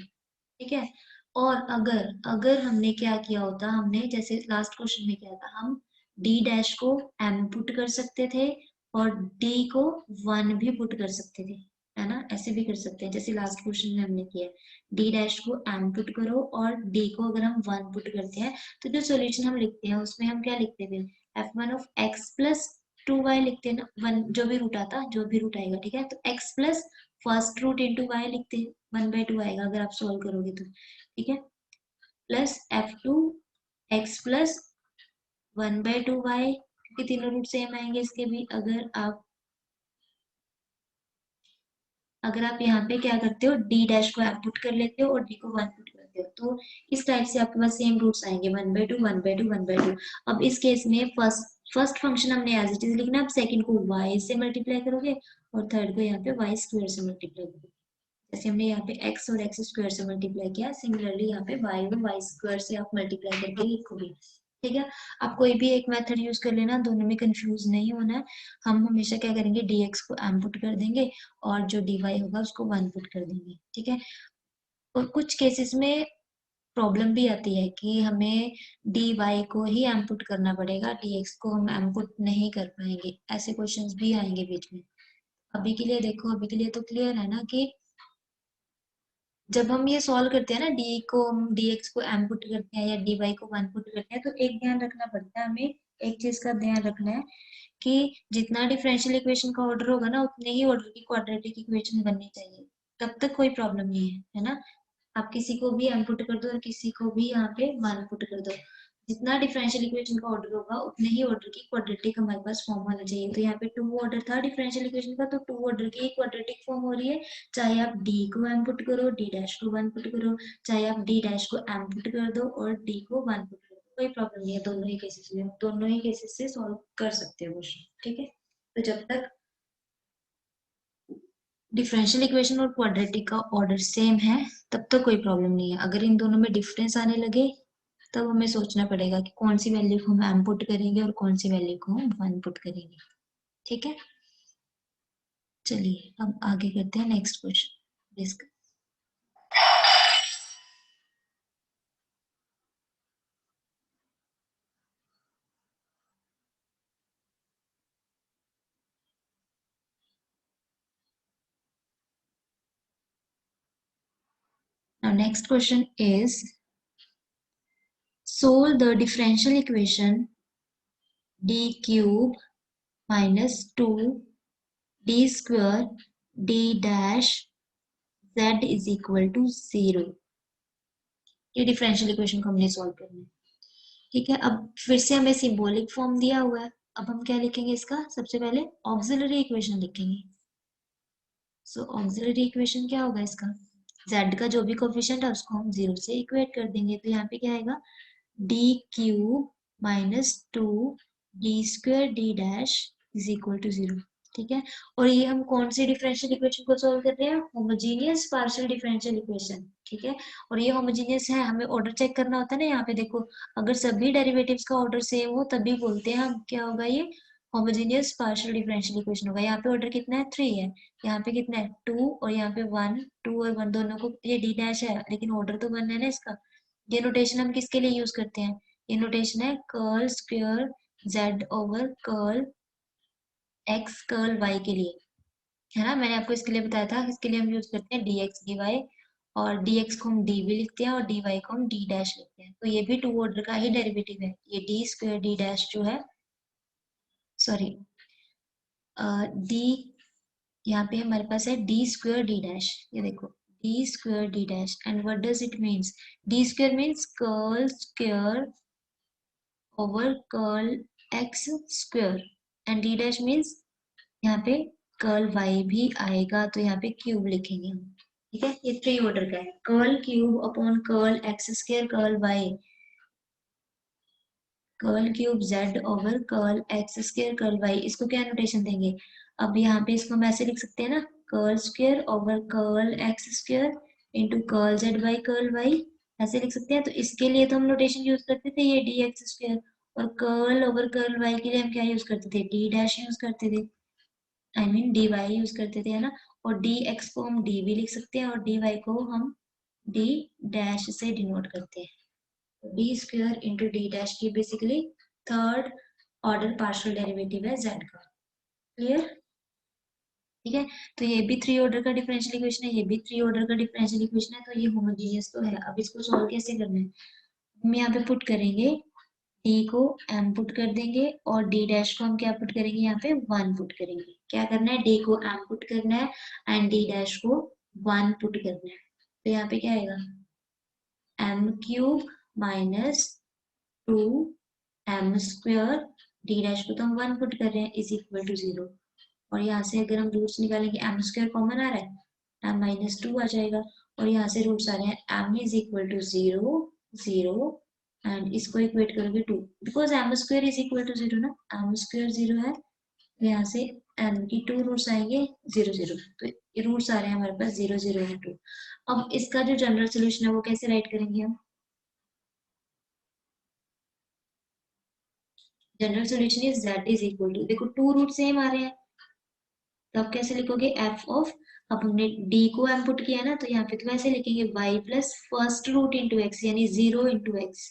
ठीक है। और अगर अगर हमने क्या किया होता, हमने जैसे लास्ट क्वेश्चन में किया था, हम d डैश को m पुट कर सकते थे और d को 1 भी पुट कर सकते थे, है ना, ऐसे भी कर सकते हैं जैसे लास्ट क्वेश्चन में हमने किया, d डैश को m पुट करो और d को अगर हम 1 पुट करते हैं तो जो सॉल्यूशन हम लिखते हैं उसमें हम क्या लिखते हैं, f1 of x plus 2y लिखते हैं ना, वन जो भी रूट आता, जो भी रूट आएगा, ठीक है, तो x plus first root into y लिखते हैं, 1/2 आएगा अगर आप सॉल्व करोगे तो, ठीक है, plus f2 x plus 1/2 Y, क्योंकि तीनों रूट सेम आएंगे इसके भी। अगर आप यहाँ पे क्या करते हो, d डैश को आप पुट कर लेते हो और d को 1 पुट करते हो, तो इस टाइप से आपके पास सेम रूट्स आएंगे, 1/2 1/2 1/2। अब इस केस में फर्स्ट फंक्शन हमने एज इट इज लिखना, अब सेकंड को y से मल्टीप्लाई करोगे और थर्ड को यहाँ पे y स्क्वायर से मल्टीप्लाई करोगे, जैसे हमने यहाँ पे x और x स्क्वायर से मल्टीप्लाई किया, सिमिलरली यहाँ पे y और y स्क्वायर से आप मल्टीप्लाई करके लिखोगे, ठीक है। आप कोई भी एक मेथड यूज कर लेना, दोनों में कंफ्यूज नहीं होना है। हम हमेशा क्या करेंगे, dx को m पुट कर देंगे और जो dy होगा उसको 1 पुट कर देंगे, ठीक है। और कुछ केसेस में प्रॉब्लम भी आती है कि हमें dy को ही m पुट करना पड़ेगा, dx को हम m पुट नहीं कर पाएंगे, ऐसे क्वेश्चंस भी आएंगे बीच में। अभी के लिए देखो, अभी के लिए तो क्लियर है ना कि जब हम ये सॉल्व करते हैं ना, dx को m पुट करते हैं या dy को 1 पुट करते हैं, तो एक ध्यान रखना पड़ता है हमें, एक चीज का ध्यान रखना है कि जितना डिफरेंशियल इक्वेशन का ऑर्डर होगा ना, उतने ही ऑर्डर की क्वाड्रेटिक इक्वेशन बननी चाहिए, तब तक कोई प्रॉब्लम नहीं है, है ना। आप किसी को भी m पुट कर दो और किसी को भी यहाँ पे 1 पुट कर दो, जितना डिफरेंशियल इक्वेशन का ऑर्डर होगा उतने ही ऑर्डर की क्वाड्रेटिक हमारे पास फॉर्म होना चाहिए। तो यहाँ पे 2 ऑर्डर था डिफरेंशियल इक्वेशन का, तो 2 ऑर्डर की क्वाड्रेटिक फॉर्म हो रही है, चाहे आप d को m पुट करो, d डैश को 1 पुट करो, चाहे आप d डैश को m पुट कर दो और d को 1 पुट कर दो, कोई प्रॉब्लम नहीं है। दोनों ही केसेस में, दोनों ही केसेस से सॉल्व कर सकते हो क्वेश्चन, ठीक है। तो जब तक डिफरेंशियल इक्वेशन और क्वाड्रेटिक का ऑर्डर सेम है तब तक कोई प्रॉब्लम नहीं है। अगर इन दोनों में डिफरेंस आने लगे तब हमें सोचना पड़ेगा कि कौन सी वैल्यू को हम m पुट करेंगे और कौन सी वैल्यू को हम 1 पुट करेंगे, ठीक है। चलिए अब आगे करते हैं next question discuss. Now next question is solve the differential equation d cube minus 2 d square d dash z is equal to 0। ये डिफरेंशियल इक्वेशन को हमने सॉल्व करना है, ठीक है। अब फिर से हमें सिंबॉलिक फॉर्म दिया हुआ है, अब हम क्या लिखेंगे इसका, सबसे पहले ऑक्सिलरी इक्वेशन लिखेंगे। सो ऑक्सिलरी इक्वेशन क्या होगा इसका, z का जो भी कोफिशिएंट है उसको हम 0 से इक्वेट कर देंगे। तो यहाँ पे क्या आएगा, d cube minus 2 d square d dash is equal to 0, ठीक है। और ये हम कौन सी डिफरेंशियल इक्वेशन को सॉल्व कर रहे हैं, होमोजेनियस पार्शियल डिफरेंशियल इक्वेशन, ठीक है। और ये होमोजेनियस है, हमें ऑर्डर चेक करना होता है ना, यहाँ पे देखो अगर सभी डेरिवेटिव्स का ऑर्डर सेम हो तभी बोलते हैं हम क्या होगा, ये होमोजेनियस पार्शियल डिफरेंशियल इक्वेशन होगा। यहाँ पे ऑर्डर कितना है, 3 है, यहाँ पे कितना है 2 और यहाँ पे 1, 2 और 1 दोनों को, ये डी डैश है लेकिन ऑर्डर तो 1 है ना इसका। ये नोटेशन हम किसके लिए यूज करते हैं, ये नोटेशन है curl square z over curl x curl y के लिए, है ना। मैंने आपको इसके लिए बताया था, इसके लिए हम यूज करते हैं dx dy, और dx को हम d भी लिखते हैं और dy को हम d डैश लिखते हैं। तो ये भी 2 ऑर्डर का ही डेरिवेटिव है, ये d स्क्वायर d डैश जो है, सॉरी d, यहाँ पे हमारे पास है d स्क्वायर d डैश, ये देखो d square d dash, and what does it means, d square means curl square over curl x square, and d dash means यहाँ पे कर्ल y भी आएगा, तो यहाँ पे क्यूब लिखेंगे हम, ठीक है। ये 3 ऑर्डर का है, curl cube upon curl x square curl y, curl cube z over curl x square curl y, इसको क्या नोटेशन देंगे, अब यहाँ पे इसको हम ऐसे लिख सकते हैं ना, curl square over curl x square into curl z by curl y, ऐसे लिख सकते हैं। तो इसके लिए तो हम नोटेशन यूज करते थे ये dx स्क्वायर, और कर्ल ओवर कर्ल y के लिए हम क्या यूज करते थे, d डैश यूज करते थे, आई मीन dy यूज करते थे, है ना। और dx को हम d भी लिख सकते हैं और dy को हम d डैश से डिनोट करते हैं। D square into D dash की basically third order partial derivative है z का, क्लियर, ठीक है। तो ये भी 3 ऑर्डर का डिफरेंशियल इक्वेशन है, ये भी 3 ऑर्डर का डिफरेंशियल इक्वेशन है, तो ये होमोजेनियस तो है। अब इसको सॉल्व कैसे करना है, हम यहाँ पे पुट करेंगे, d को m पुट कर देंगे और d डैश को हम क्या पुट करेंगे, यहाँ पे 1 पुट करेंगे। क्या करना है, d को m पुट करना है एंड d डैश को 1 पुट करना है। तो यहाँ पे क्या आएगा, m cube minus 2 m square, d dash को तो हम 1 पुट कर रहे हैं, इज इक्वल टू 0। और यहाँ से अगर हम रूट्स निकालेंगे, m स्क्वायर कॉमन आ रहा है, m माइनस 2 आ जाएगा, और यहाँ से रूट्स आ रहे हैं m is equal to 0 0, and इसको इक्वेट करोगे 2, because m square is equal to 0 ना, m स्क्वायर 0 है, तो यहाँ से m की 2 रूट्स आएंगे 0 0, तो ये रूट्स आ रहे हैं हमारे पास 0 0 और 2। अब इसका जो जनरल सोल्यूशन है वो कैसे राइट करेंगे हम, general solution is z is equal to, देखो 2 रूट सेम आ रहे हैं, तो आप कैसे लिखोगे, f ऑफ, अब हमने d को m पुट किया ना, तो यहाँ पे तो ऐसे लिखेंगे y plus first root into x, यानी 0 इंटू एक्स,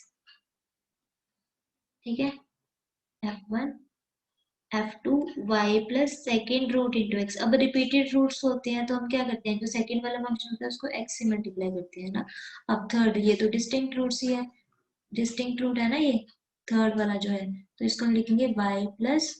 ठीक है। f1 f2 y plus second root into x, अब रिपीटेड रूट्स होते हैं तो हम क्या करते हैं, जो सेकेंड वाला फंक्शन होता है उसको x से मल्टीप्लाई करते हैं ना। अब थर्ड, ये तो डिस्टिंक्ट रूट्स ही है, डिस्टिंक्ट रूट है ना ये थर्ड वाला जो है, तो इसको हम लिखेंगे y plus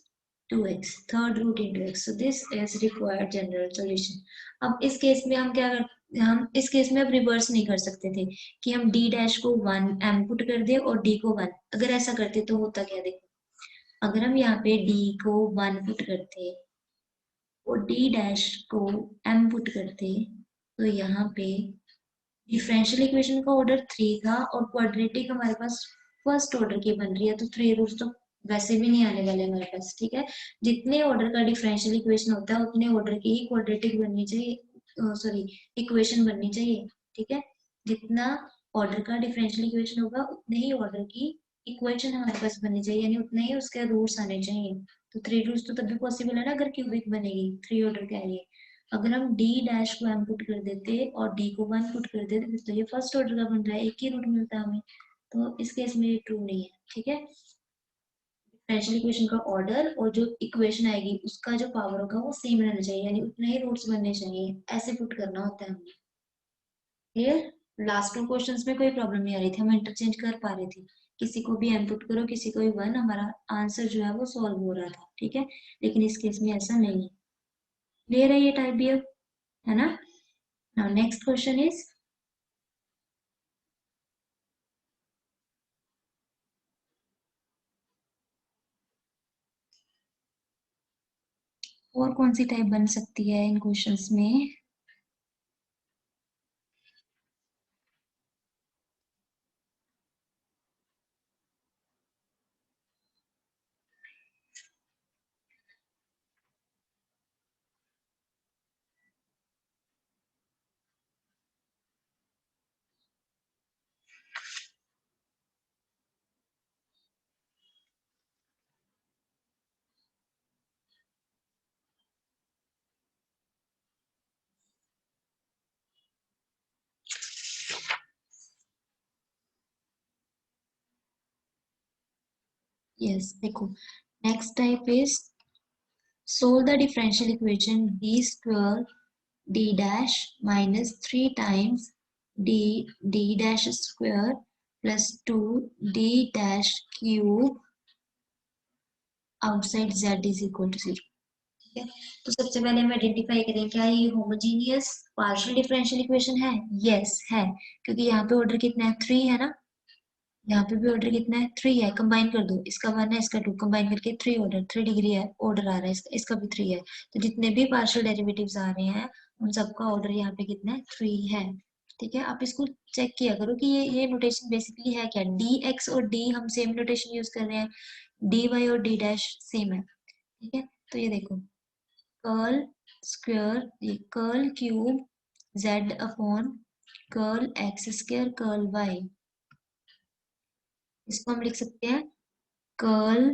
2x, third root into x, so this is required general solution. अब इस केस में हम क्या हम इस केस में अब रिवर्स नहीं कर सकते थे कि हम डी डैश को 1 पुट कर दे और डी को 1। अगर ऐसा करते तो होता क्या, देखो अगर हम यहाँ पे डी को 1 पुट करते और डी डैश को पुट करते, तो यहाँ पे डिफरेंशियल इक्वेशन का ऑर्डर 3 था और क्वाड्रेटिक हमारे पास फर्स्ट ऑर्डर की बन रही है, तो 3 रूट्स तो वैसे भी नहीं आने वाले हमारे पास। ठीक है, जितने ऑर्डर का डिफरेंशियल इक्वेशन होता है उतने ऑर्डर की ही क्वाड्रेटिक बननी चाहिए, सॉरी इक्वेशन बननी चाहिए। ठीक है, जितना ऑर्डर का डिफरेंशियल इक्वेशन होगा उतने ही ऑर्डर की इक्वेशन हमारे पास बननी चाहिए, यानी उतने ही उसके रूट्स आने चाहिए। तो 3 रूट्स तो तभी पॉसिबल है ना अगर क्यूबिक बनेगी 3 ऑर्डर के लिए। अगर हम डी डैश को पुट कर देते और डी को 1 पुट कर देते तो ये फर्स्ट ऑर्डर का बन रहा है, एक ही रूट मिलता है हमें। तो इस केस में ये ट्रू नहीं है। ठीक है, डिफरेंशियल इक्वेशन का ऑर्डर और जो इक्वेशन आएगी उसका जो पावर होगा वो सेम रहना चाहिए, यानी उतने ही रूट्स बनने चाहिए, ऐसे पुट करना होता है हमें। क्लियर? लास्ट 2 क्वेश्चंस में कोई प्रॉब्लम नहीं आ रही थी, हम इंटरचेंज कर पा रहे थे, किसी को भी इनपुट करो किसी को भी 1, हमारा आंसर जो है वो सॉल्व हो रहा था। ठीक है, लेकिन इस केस में ऐसा नहीं है। क्लियर है ये टाइप भी अब, है ना? नाउ नेक्स्ट क्वेश्चन इज, और कौन सी टाइप बन सकती है इन क्वेश्चंस में? यस, देखो next type is solve the differential equation d square d dash minus 3 times d d dash square plus 2 d dash cube outside z is equal to 0। ठीक है, तो सबसे पहले हम आइडेंटिफाई करें क्या ये होमोजीनियस पार्शियल डिफरेंशियल इक्वेशन है। यस है, क्योंकि यहाँ पे ऑर्डर कितना है 3 है ना, यहाँ पे भी ऑर्डर कितना है 3 है, कंबाइन कर दो, इसका 1 है इसका 2, कंबाइन करके 3 ऑर्डर 3 डिग्री है ऑर्डर आ रहा है, इसका भी 3 है। तो जितने भी पार्शियल डेरिवेटिव्स आ रहे हैं उन सबका ऑर्डर यहाँ पे कितना है 3 है। ठीक है, आप इसको चेक किया करो कि ये नोटेशन बेसिकली है क्या, डी एक्स और डी हम सेम नोटेशन यूज कर रहे हैं, डी वाई और डी डैश सेम है। ठीक है, तो ये देखो कर्ल स्क्वायर, ये curl cube z upon curl x square curl y, इसको हम लिख सकते हैं curl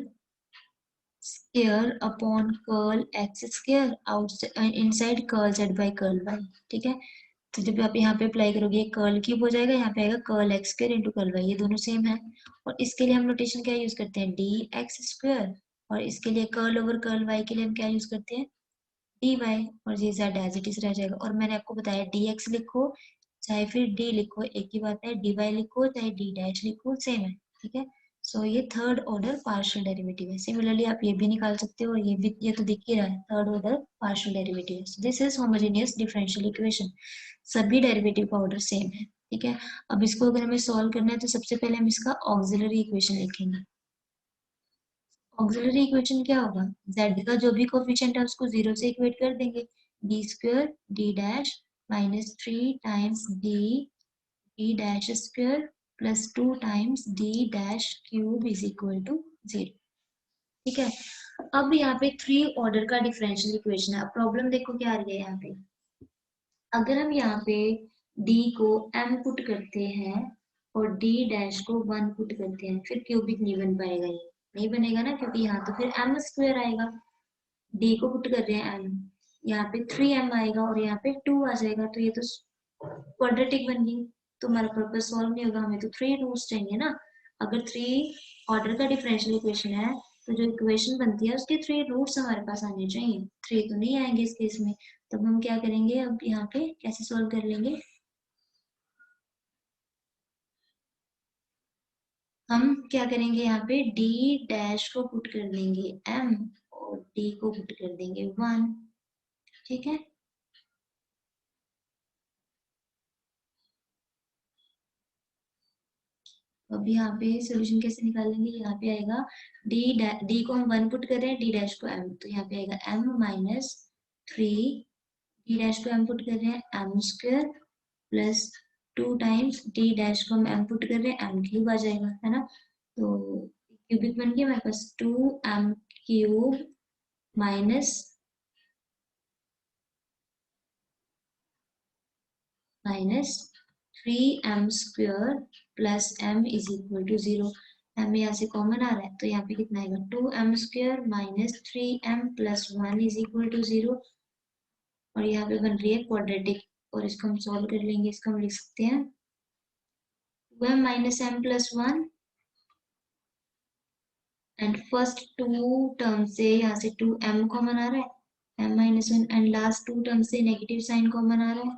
square upon curl x square outside inside curl z by curl y. ठीक है, तो जब आप यहाँ पे अप्लाई करोगे कर्ल क्यूब हो जाएगा, यहाँ पे आएगा curl x square into curl y, ये दोनों सेम है। और इसके लिए हम नोटेशन क्या यूज करते हैं, डी एक्स स्क्वायर, और इसके लिए कर्ल ओवर कर्ल वाई के लिए हम क्या यूज करते हैं, डी वाई, और ये जेड एज इट इज रह जाएगा। और मैंने आपको बताया डी एक्स लिखो चाहे फिर डी लिखो एक ही बात है, डी वाई लिखो चाहे डी डैश लिखो सेम है। ठीक है, सो ये थर्ड ऑर्डर पार्शियल डेरिवेटिव है। सिमिलरली आप ये भी निकाल सकते हो, और ये भी, ये तो दिख ही रहा है third order partial derivative. This is homogeneous differential equation, सभी डेरिवेटिव का ऑर्डर सेम है। ठीक है, अब इसको अगर हमें सॉल्व करना है तो सबसे पहले हम इसका ऑक्सिलरी इक्वेशन लिखेंगे। ऑक्सिलरी इक्वेशन क्या होगा, z का जो भी कोफिशिएंट है उसको 0 से इक्वेट कर देंगे, d square d dash minus 3 times d dash square plus 2 times d dash cube is equal to 0। ठीक है, अब यहाँ पे 3 ऑर्डर का डिफरेंशियल इक्वेशन है। अब प्रॉब्लम देखो क्या आ रही है यहाँ पे, अगर हम यहाँ पे d को m पुट करते हैं और d डैश को 1 पुट करते हैं, फिर क्यूबिक नहीं बन पाएगा, ये नहीं बनेगा ना, क्योंकि यहाँ तो फिर m स्क्वायर आएगा, d को पुट कर रहे हैं m, यहाँ पे 3m आएगा और यहाँ पे 2 आ जाएगा, तो ये तो क्वाड्रेटिक बन गई। तो हमारा पर्पस सॉल्व नहीं होगा, हमें तो 3 रूट्स चाहिए ना। अगर 3 ऑर्डर का डिफरेंशियल इक्वेशन है तो जो इक्वेशन बनती है उसके 3 रूट्स हमारे पास आने चाहिए, 3 तो नहीं आएंगे इस केस में। तब हम क्या करेंगे, अब यहाँ पे कैसे सॉल्व कर लेंगे, हम क्या करेंगे यहाँ पे d डैश को पुट कर देंगे m और d को पुट कर देंगे 1। ठीक है, अब यहाँ पे सोल्यूशन कैसे निकालेंगे, यहाँ पे आएगा डी को हम 1 पुट कर रहे हैं, डी डैश को m, तो यहाँ पे आएगा m माइनस 3, डी डैश को m पुट कर रहे हैं m square plus 2 times d dash को हम m पुट कर रहे हैं m क्यूब आ जाएगा, है ना। तो क्यूबिक बन गया हमारे पास 2m cube minus 3m square plus m is equal to 0। m यहाँ से कॉमन आ रहा है तो यहाँ पे कितना आएगा 2m square minus 3m plus 1 is equal to 0। और यहाँ पे बन रही है क्वाड्रेटिक, और इसको हम सॉल्व कर लेंगे। इसको हम लिख सकते हैं 2m minus m plus 1, and first two term से यहाँ से 2m कॉमन आ रहा है, m minus 1, and last two term से नेगेटिव साइन कॉमन आ रहा है,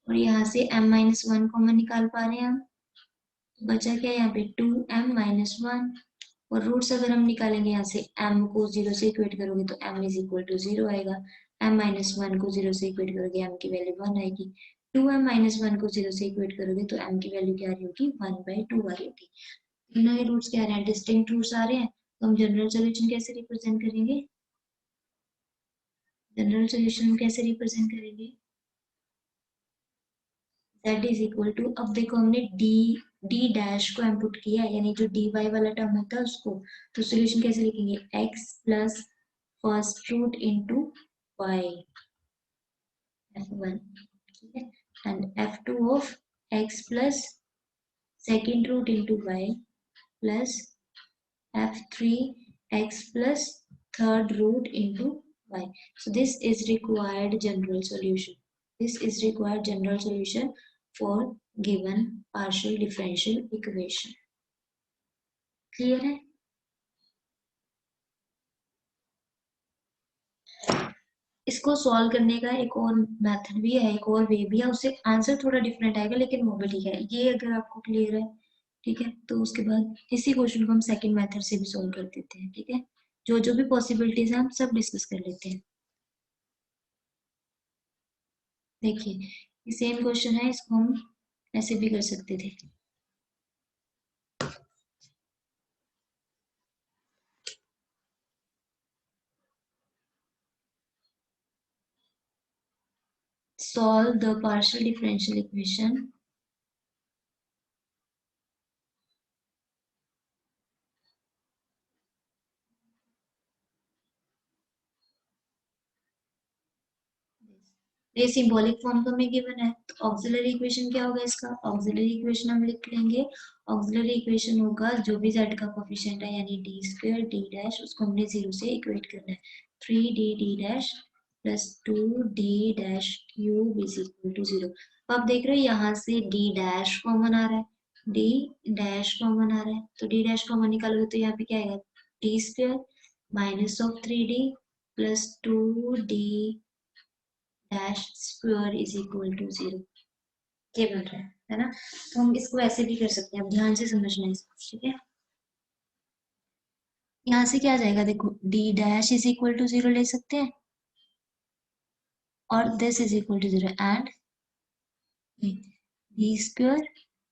और यहाँ से m माइनस 1 कॉमन निकाल पा रहे हैं हम। बचा क्या यहाँ पे 2m माइनस 1, और रूट्स अगर हम निकालेंगे यहाँ से m को 0 से इक्वेट करोगे तो m इज इक्वल टू 0 आएगा, m माइनस 1 को 0 से इक्वेट करोगे m की वैल्यू 1 आएगी, 2m माइनस 1 को 0 से इक्वेट करोगे तो m की वैल्यू क्या आ रही होगी 1/2 आ रही होगी। तीनों ही रूट्स क्या आ रहे हैं, डिस्टिंक्ट रूट्स आ रहे हैं, तो हम जनरल सोल्यूशन कैसे रिप्रेजेंट करेंगे, जनरल सोल्यूशन कैसे रिप्रेजेंट करेंगे, z इज इक्वल टू, अब देखो हमने डी डैश को इनपुट किया है, यानी जो dy वाला टर्म होता है उसको, तो सोल्यूशन कैसे लिखेंगे x plus first root into y f1, ठीक है, and f2 of x plus second root into y plus f3 x plus third root into y. So this is required general solution. This is required general solution for given partial differential equation. Clear है? इसको solve करने का एक और method भी है, एक और वे भी है, उससे आंसर थोड़ा डिफरेंट आएगा लेकिन वो भी ठीक है। ये अगर आपको क्लियर है, ठीक है, तो उसके बाद इसी क्वेश्चन को हम सेकंड मेथड से भी सॉल्व कर देते हैं, ठीक है। जो जो भी पॉसिबिलिटीज है हम सब डिस्कस कर लेते हैं। देखिए ये सेम क्वेश्चन है, इसको हम ऐसे भी कर सकते थे। Solve the partial differential equation ये सिंबॉलिक फॉर्म तो हमें गिवन है, तो ऑक्सिलरी इक्वेशन क्या होगा इसका, ऑक्सिलरी इक्वेशन हम लिख लेंगे। ऑक्सिलरी इक्वेशन होगा जो भी z का कोफिशिएंट है यानी डी स्क्वायर डी डैश, उसको हमने 0 से इक्वेट करना है, 3d d dash plus 2d dash cube is equal to 0। अब आप देख रहे हो यहाँ से d डैश कॉमन आ रहा है, d डैश कॉमन आ रहा है, तो d डैश कॉमन निकालोगे तो यहाँ पे क्या आएगा d square minus of 3d plus 2d dash square is equal to 0। ये बन रहा है ना। तो हम इसको ऐसे भी कर सकते हैं, अब ध्यान से समझना है इसको, ठीक है। यहाँ से क्या आ जाएगा, देखो D dash is equal to 0 ले सकते हैं, और this is equal to 0, and D square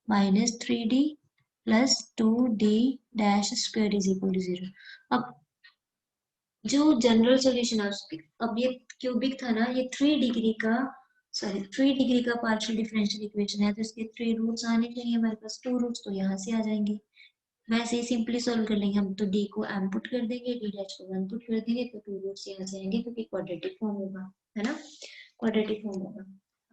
minus 3d plus 2d dash square is equal to 0। अब जो जनरल सॉल्यूशन है उसकी, अब ये क्यूबिक था ना, ये 3 डिग्री का, सॉरी 3 डिग्री का पार्शियल डिफरेंशियल इक्वेशन है, तो इसके 3 रूट्स आने चाहिए हमारे पास, 2 रूट्स तो यहाँ से आ जाएंगे। वैसे ही सिंपली सॉल्व कर लेंगे हम, तो डी को m पुट कर देंगे, डी डैश को 1 पुट कर देंगे, तो 2 रूट्स यहाँ से आएंगे क्योंकि क्वाड्रेटिक फॉर्म होगा, है ना, क्वाड्रेटिक फॉर्म होगा।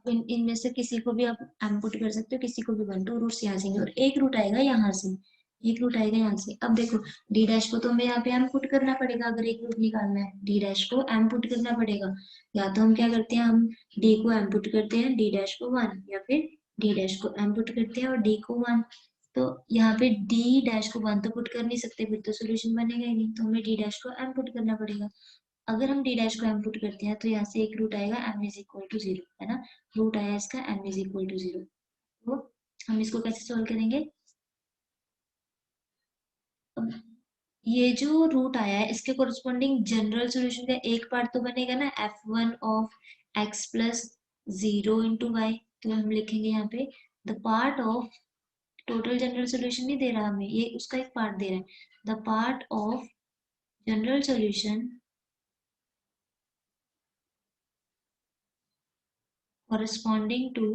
अब इनमें से किसी को भी आप m पुट कर सकते हो, किसी को भी 1, 2 रूट्स यहाँ से आएंगे, और एक रूट आएगा यहाँ से, एक रूट आएगा यहाँ से। अब देखो डी डैश को तो हमें यहाँ पे m पुट करना पड़ेगा, अगर एक रूट निकालना है डी डैश को m पुट करना पड़ेगा, या तो हम क्या करते हैं, हम d को m पुट करते हैं, डी डैश को 1, या फिर डी डैश को m पुट करते हैं और d को 1। तो यहाँ पे d डैश को 1 तो पुट कर नहीं सकते, फिर तो सोल्यूशन बनेगा ही नहीं, तो हमें d डैश को m पुट करना पड़ेगा। अगर हम d डैश को m पुट करते हैं तो यहाँ से एक रूट आएगा m इज इक्वल टू 0, है ना, रूट आया इसका m इज इक्वल टू 0। तो हम इसको कैसे सोल्व करेंगे, ये जो रूट आया है इसके कोरिस्पोंडिंग जनरल सॉल्यूशन का एक पार्ट तो बनेगा ना f1 of x plus 0 into y, तो हम लिखेंगे यहाँ पे the part of total general solution नहीं दे रहा हमें, ये उसका एक पार्ट दे रहा है। The part of general solution corresponding to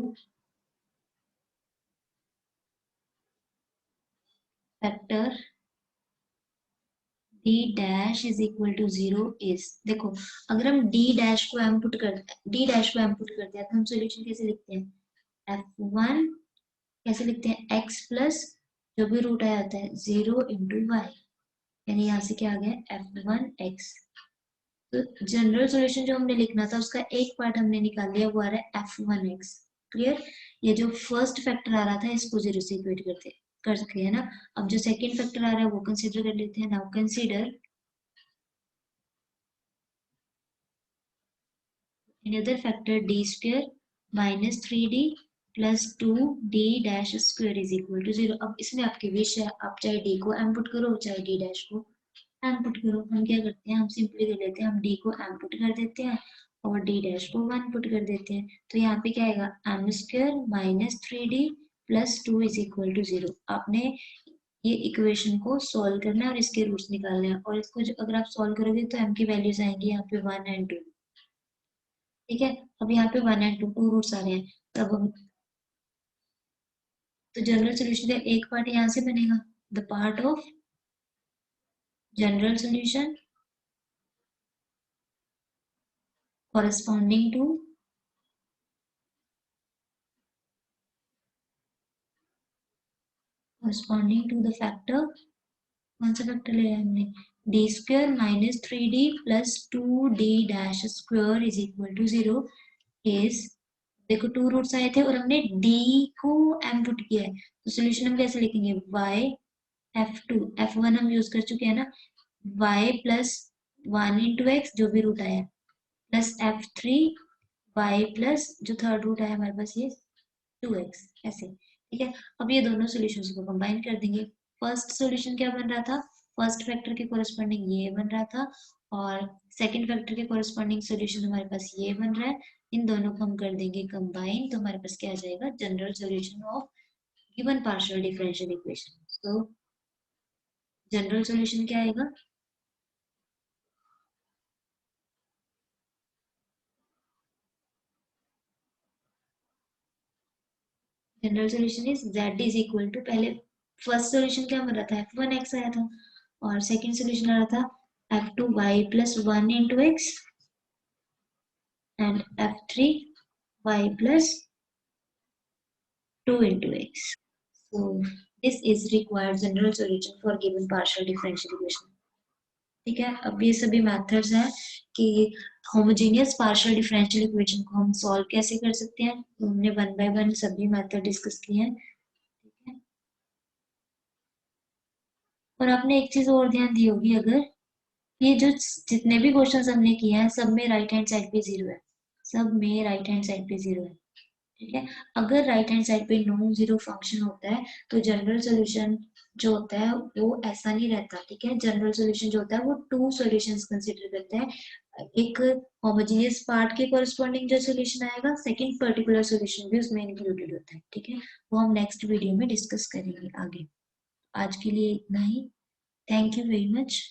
factor d dash is equal to 0 is, देखो अगर हम d dash को इनपुट करते हैं, d dash को इनपुट करते हैं तो हम सॉल्यूशन कैसे लिखते हैं, f1 कैसे लिखते हैं, x प्लस जो भी रूट आया होता है 0 इंटू वाई, यानी यहाँ से क्या आ गया f1x। तो जनरल सॉल्यूशन जो हमने लिखना था उसका एक पार्ट हमने निकाल लिया, वो आ रहा है f1x। क्लियर, ये जो फर्स्ट फैक्टर आ रहा था इसको 0 से इक्वेट कर सकते हैं ना। अब जो सेकंड फैक्टर आ रहा है वो कंसीडर कर लेते हैं। Now consider another factor d square minus 3d plus 2d dash square is equal to 0। अब इसमें आपकी विश है, आप चाहे d को m पुट करो चाहे d dash को m पुट करो। हम क्या करते हैं, हम सिंपली कर लेते हैं, हम d को m पुट कर देते हैं और d dash को 1 पुट कर देते हैं। तो यहाँ पे क्या आएगा, m square minus 3d plus 2 is equal to 0। आपने ये इक्वेशन को सॉल्व करना है और इसके रूट्स निकालने हैं, और इसको अगर आप सॉल्व करोगे तो m की वैल्यूज आएंगी यहाँ पे 1 एंड 2। ठीक है, अब यहाँ पे 1 एंड 2 रूट्स आ रहे हैं, तब हम तो जनरल सोल्यूशन का एक पार्ट यहाँ से बनेगा, the part of general solution corresponding to the factor, कौन सा फैक्टर लिया है हमने, d square minus 3d plus 2d dash square is equal to 0 is, देखो 2 रूट्स आए थे और हमने d को m पुट किया है, तो सोल्यूशन हम कैसे लिखेंगे, y f2 f1 हम यूज कर चुके हैं ना, y प्लस 1 इंटू एक्स जो भी रूट आया प्लस f3 y प्लस जो थर्ड रूट आया हमारे पास ये 2x, ऐसे। ठीक है, अब ये दोनों सॉल्यूशंस को कंबाइन कर देंगे। फर्स्ट सॉल्यूशन क्या बन रहा था, फर्स्ट फैक्टर के कोरस्पॉन्डिंग ये बन रहा था, और सेकंड फैक्टर के कोरस्पॉन्डिंग सॉल्यूशन हमारे पास ये बन रहा है। इन दोनों को हम कर देंगे कंबाइन, तो हमारे पास क्या आ जाएगा, general solution of given partial differential equation. तो जनरल सॉल्यूशन क्या आएगा, general solution is z is equal to, पहले फर्स्ट सॉल्यूशन क्या बन रहा था, f1x आया था, और सेकंड सॉल्यूशन आ रहा था f2y plus 1 into x and f3y plus 2 into x. So this is required general solution for given partial differential equation. ठीक है, अब ये सभी मेथड्स हैं कि होमोजेनियस पार्शियल डिफरेंशियल इक्वेशन को हम सॉल्व कैसे कर सकते हैं, तो हमने 1 बाय 1 सभी मेथड डिस्कस किए हैं। ठीक है, और आपने एक चीज और ध्यान दी होगी, अगर ये जो जितने भी क्वेश्चंस हमने किए हैं सब में राइट हैंड साइड पे 0 है, सब में राइट हैंड साइड पे 0 है। ठीक है, अगर राइट हैंड साइड पे नॉन जीरो फंक्शन होता है तो जनरल सॉल्यूशन जो होता है वो ऐसा नहीं रहता। ठीक है, जनरल सॉल्यूशन जो होता है वो 2 सॉल्यूशंस कंसीडर करता है, एक होमोजेनियस पार्ट के कोरस्पॉन्डिंग जो सॉल्यूशन आएगा, सेकंड पर्टिकुलर सॉल्यूशन भी उसमें इंक्लूडेड होता है। ठीक है, वो हम नेक्स्ट वीडियो में डिस्कस करेंगे आगे। आज के लिए इतना ही, थैंक यू वेरी मच।